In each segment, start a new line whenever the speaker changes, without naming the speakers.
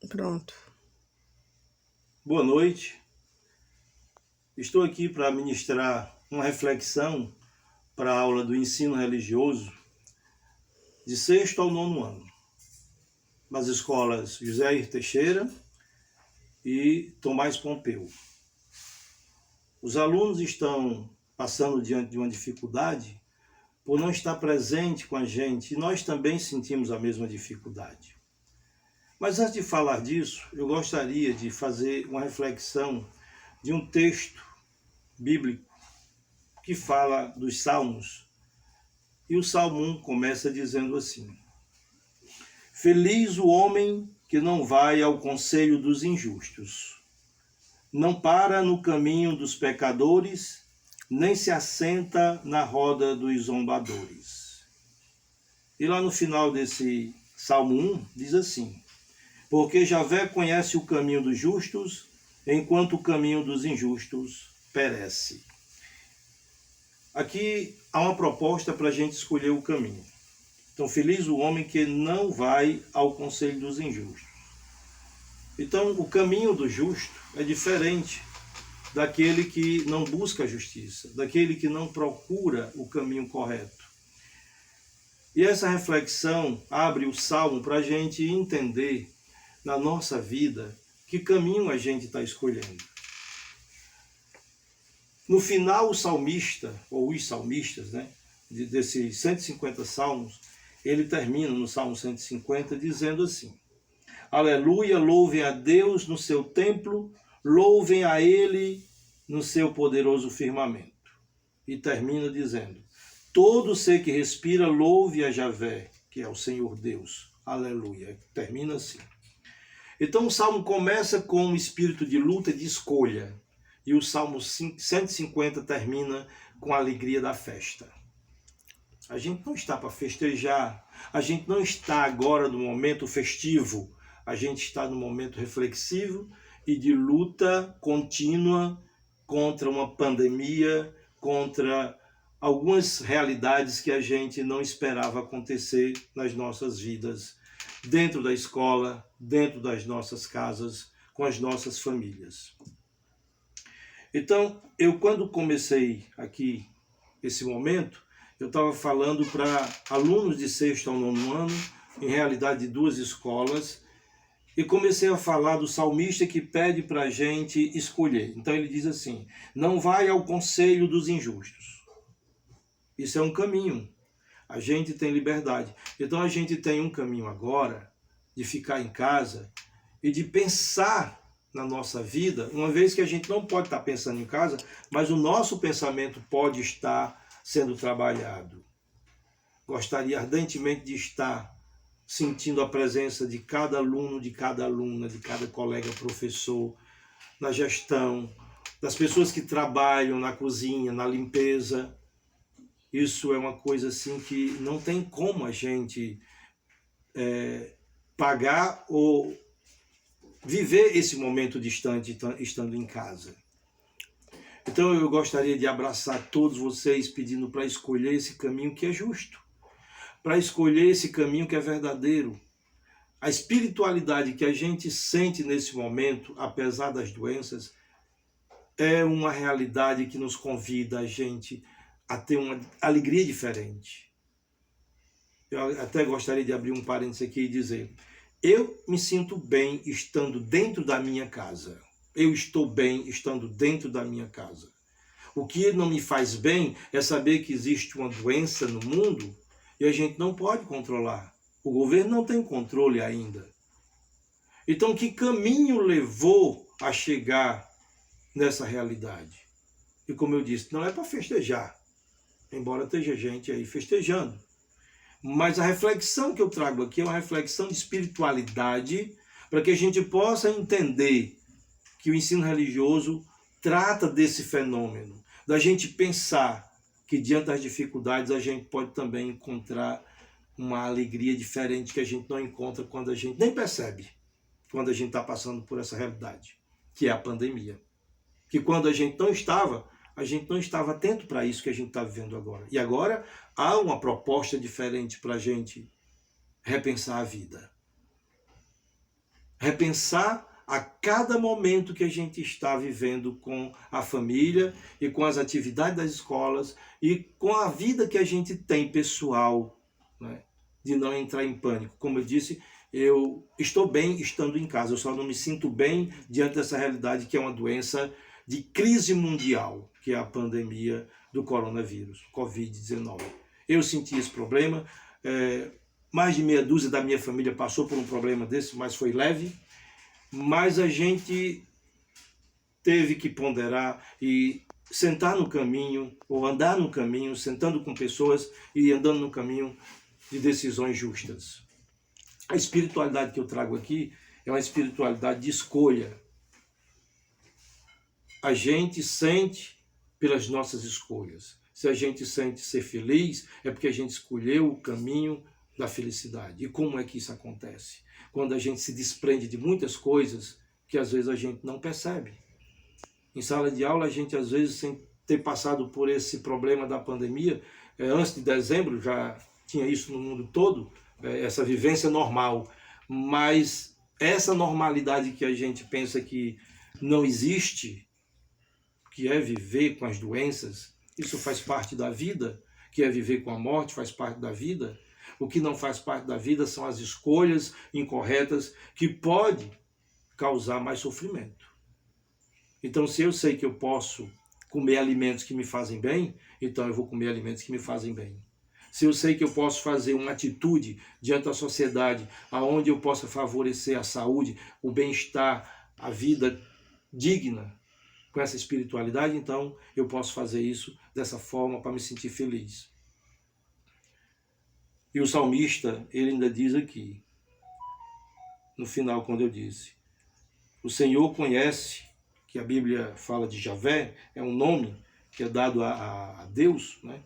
Pronto.
Boa noite. Estou aqui para ministrar uma reflexão para a aula do ensino religioso de 6º ao 9º ano, nas escolas José Ir Teixeira e Tomás Pompeu. Os alunos estão passando diante de uma dificuldade por não estar presente com a gente, e nós também sentimos a mesma dificuldade. Mas antes de falar disso, eu gostaria de fazer uma reflexão de um texto bíblico que fala dos Salmos. E o Salmo 1 começa dizendo assim: Feliz o homem que não vai ao conselho dos injustos, não para no caminho dos pecadores, nem se assenta na roda dos zombadores. E lá no final desse Salmo 1 diz assim: Porque Javé conhece o caminho dos justos, enquanto o caminho dos injustos perece. Aqui há uma proposta para a gente escolher o caminho. Então, feliz o homem que não vai ao conselho dos injustos. Então, o caminho do justo é diferente daquele que não busca a justiça, daquele que não procura o caminho correto. E essa reflexão abre o Salmo para a gente entender na nossa vida que caminho a gente está escolhendo. No final, o salmista, ou os salmistas, desses 150 salmos, ele termina no Salmo 150 dizendo assim: Aleluia, louvem a Deus no seu templo, louvem a Ele no seu poderoso firmamento. E termina dizendo: Todo ser que respira, louve a Javé, que é o Senhor Deus. Aleluia. Termina assim. Então o Salmo começa com um espírito de luta e de escolha. E o Salmo 150 termina com a alegria da festa. A gente não está para festejar, a gente não está agora no momento festivo, a gente está no momento reflexivo e de luta contínua contra uma pandemia, contra algumas realidades que a gente não esperava acontecer nas nossas vidas, dentro da escola, dentro das nossas casas, com as nossas famílias. Então, eu quando comecei aqui esse momento, eu estava falando para alunos de 6º ao 9º ano, em realidade de 2 escolas, e comecei a falar do salmista que pede para a gente escolher. Então ele diz assim: não vai ao conselho dos injustos. Isso é um caminho. A gente tem liberdade. Então a gente tem um caminho agora de ficar em casa e de pensar na nossa vida, uma vez que a gente não pode estar pensando em casa, mas o nosso pensamento pode estar sendo trabalhado. Gostaria ardentemente de estar sentindo a presença de cada aluno, de cada aluna, de cada colega professor, na gestão, das pessoas que trabalham na cozinha, na limpeza. Isso é uma coisa assim que não tem como a gente pagar ou viver esse momento distante estando em casa. Então eu gostaria de abraçar todos vocês pedindo para escolher esse caminho que é justo, para escolher esse caminho que é verdadeiro. A espiritualidade que a gente sente nesse momento, apesar das doenças, é uma realidade que nos convida a gente a ter uma alegria diferente. Eu até gostaria de abrir um parênteses aqui e dizer: eu me sinto bem estando dentro da minha casa. Eu estou bem estando dentro da minha casa. O que não me faz bem é saber que existe uma doença no mundo e a gente não pode controlar. O governo não tem controle ainda. Então, que caminho levou a chegar nessa realidade? E como eu disse, não é para festejar, embora esteja gente aí festejando. Mas a reflexão que eu trago aqui é uma reflexão de espiritualidade, para que a gente possa entender que o ensino religioso trata desse fenômeno, da gente pensar que diante das dificuldades a gente pode também encontrar uma alegria diferente que a gente não encontra quando a gente nem percebe, quando a gente está passando por essa realidade, que é a pandemia. Que quando a gente não estava atento para isso que a gente está vivendo agora. E agora há uma proposta diferente para a gente repensar a vida. repensar a cada momento que a gente está vivendo com a família e com as atividades das escolas e com a vida que a gente tem pessoal, né? De não entrar em pânico. Como eu disse, eu estou bem estando em casa, eu só não me sinto bem diante dessa realidade que é uma doença de crise mundial, que é a pandemia do coronavírus, Covid-19. Eu senti esse problema, mais de meia dúzia da minha família passou por um problema desse, mas foi leve. Mas a gente teve que ponderar e sentar no caminho, ou andar no caminho, sentando com pessoas e andando no caminho de decisões justas. A espiritualidade que eu trago aqui é uma espiritualidade de escolha. A gente sente pelas nossas escolhas. Se a gente sente ser feliz, é porque a gente escolheu o caminho da felicidade. E como é que isso acontece? Quando a gente se desprende de muitas coisas que às vezes a gente não percebe. Em sala de aula, a gente às vezes, sem ter passado por esse problema da pandemia, antes de dezembro já tinha isso no mundo todo, essa vivência normal. Mas essa normalidade que a gente pensa que não existe, que é viver com as doenças, isso faz parte da vida, que é viver com a morte, faz parte da vida. O que não faz parte da vida são as escolhas incorretas que podem causar mais sofrimento. Então, se eu sei que eu posso comer alimentos que me fazem bem, então eu vou comer alimentos que me fazem bem. Se eu sei que eu posso fazer uma atitude diante da sociedade onde eu possa favorecer a saúde, o bem-estar, a vida digna com essa espiritualidade, então eu posso fazer isso dessa forma para me sentir feliz. E o salmista, ele ainda diz aqui, no final, quando eu disse, o Senhor conhece, que a Bíblia fala de Javé, é um nome que é dado a Deus, né?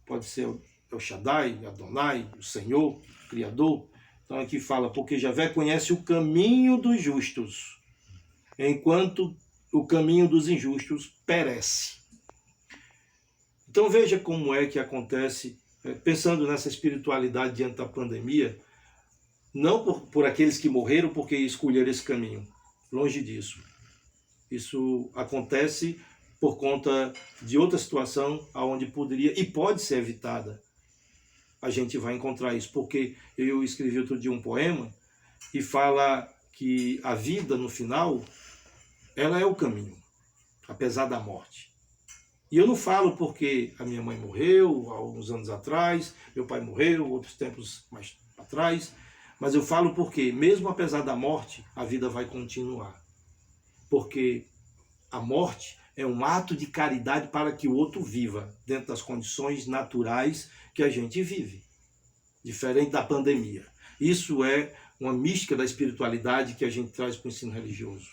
Pode ser El Shaddai, Adonai, o Senhor, o Criador. Então aqui fala, porque Javé conhece o caminho dos justos, enquanto o caminho dos injustos perece. Então veja como é que acontece, pensando nessa espiritualidade diante da pandemia, não por aqueles que morreram porque escolheram esse caminho, longe disso. Isso acontece por conta de outra situação onde poderia e pode ser evitada. A gente vai encontrar isso, porque eu escrevi outro dia um poema e fala que a vida no final, ela é o caminho, apesar da morte. E eu não falo porque a minha mãe morreu há alguns anos atrás, meu pai morreu outros tempos mais atrás, mas eu falo porque, mesmo apesar da morte, a vida vai continuar. Porque a morte é um ato de caridade para que o outro viva, dentro das condições naturais que a gente vive, diferente da pandemia. Isso é uma mística da espiritualidade que a gente traz para o ensino religioso,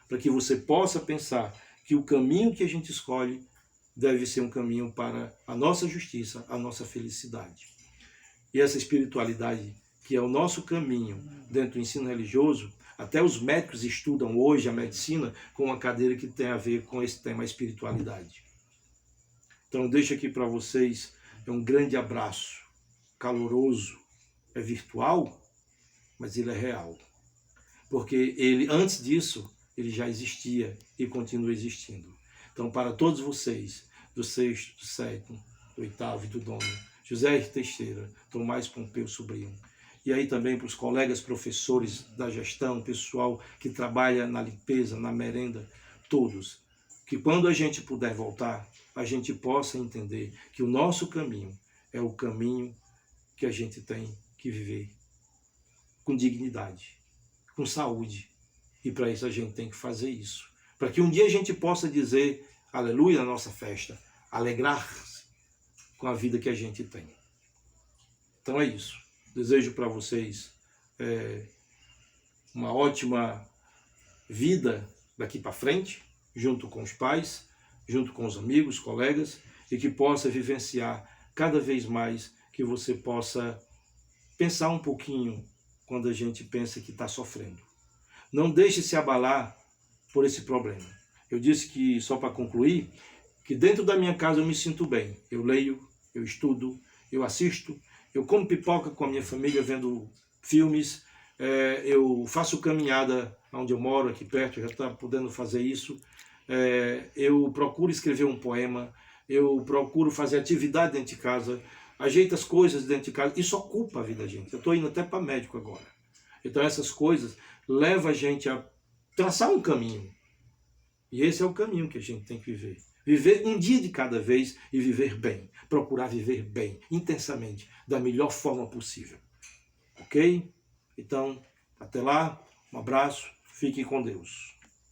para que você possa pensar que o caminho que a gente escolhe deve ser um caminho para a nossa justiça, a nossa felicidade. E essa espiritualidade, que é o nosso caminho dentro do ensino religioso, até os médicos estudam hoje a medicina com uma cadeira que tem a ver com esse tema, a espiritualidade. Então, deixo aqui para vocês um grande abraço, caloroso, é virtual, mas ele é real. Porque ele, antes disso, ele já existia e continua existindo. Então, para todos vocês, do 6º, do 7º, do 8º e do 9º, José R. Teixeira, Tomás Pompeu Sobrinho, e aí também para os colegas professores da gestão, pessoal que trabalha na limpeza, na merenda, todos, que quando a gente puder voltar, a gente possa entender que o nosso caminho é o caminho que a gente tem que viver com dignidade, com saúde. E para isso a gente tem que fazer isso. Para que um dia a gente possa dizer, aleluia, na nossa festa, alegrar-se com a vida que a gente tem. Então é isso. Desejo para vocês uma ótima vida daqui para frente, junto com os pais, junto com os amigos, colegas, e que possa vivenciar cada vez mais, que você possa pensar um pouquinho quando a gente pensa que está sofrendo. Não deixe se abalar por esse problema. Eu disse que, só para concluir, que dentro da minha casa eu me sinto bem. Eu leio, eu estudo, eu assisto, eu como pipoca com a minha família vendo filmes, eu faço caminhada onde eu moro, aqui perto, já está podendo fazer isso. Eu procuro escrever um poema, eu procuro fazer atividade dentro de casa, ajeito as coisas dentro de casa. Isso ocupa a vida da gente. Eu estou indo até para médico agora. Então essas coisas levam a gente a traçar um caminho. E esse é o caminho que a gente tem que viver. Viver um dia de cada vez e viver bem. Procurar viver bem, intensamente, da melhor forma possível. Ok? Então, até lá, um abraço, fiquem com Deus.